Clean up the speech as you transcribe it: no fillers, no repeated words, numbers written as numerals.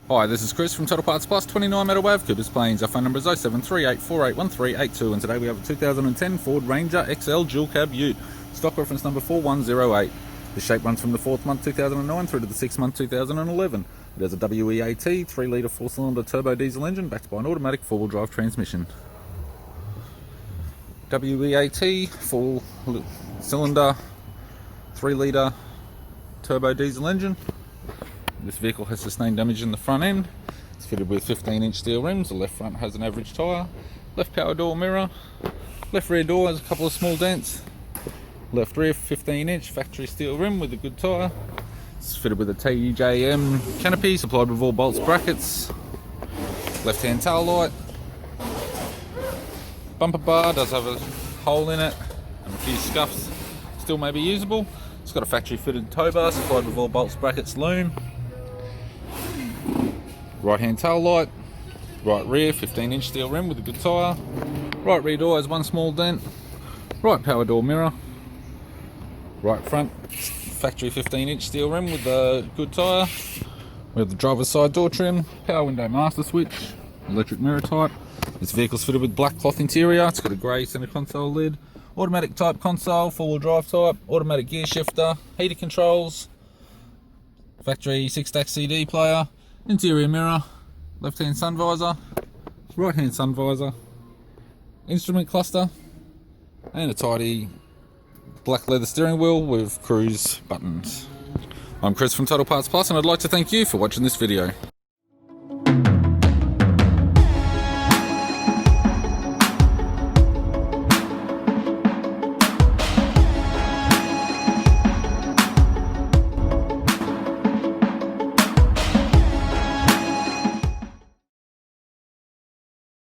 Hi, this is Chris from Total Parts Plus, 29 Meadow Ave, Coopers Plains. Our phone number is 0738481382, and today we have a 2010 Ford Ranger XL dual cab ute, stock reference number 4108. The shape runs from the 4th month 2009 through to the 6th month 2011. It has a WEAT 3-litre 4-cylinder turbo diesel engine backed by an automatic 4-wheel drive transmission. WEAT 4-cylinder 3-litre turbo diesel engine. This vehicle has sustained damage in the front end. It's fitted with 15-inch steel rims. The left front has an average tyre. Left power door mirror. Left rear door has a couple of small dents. Left rear 15-inch factory steel rim with a good tyre. It's fitted with a TJM canopy supplied with all bolts, brackets. Left-hand tail light. Bumper bar does have a hole in it and a few scuffs. Still may be usable. It's got a factory fitted tow bar supplied with all bolts, brackets, loom. Right hand tail light, right rear 15-inch steel rim with a good tyre, right rear door has one small dent, right power door mirror, right front factory 15-inch steel rim with a good tyre. We have the driver's side door trim, power window master switch, electric mirror type. This vehicle's fitted with black cloth interior. It's got a grey centre console lid, automatic type console, 4-wheel drive type, automatic gear shifter, heater controls, factory 6-stack CD player, interior mirror, left hand sun visor, right hand sun visor, instrument cluster, and a tidy black leather steering wheel with cruise buttons. I'm Chris from Total Parts Plus, and I'd like to thank you for watching this video.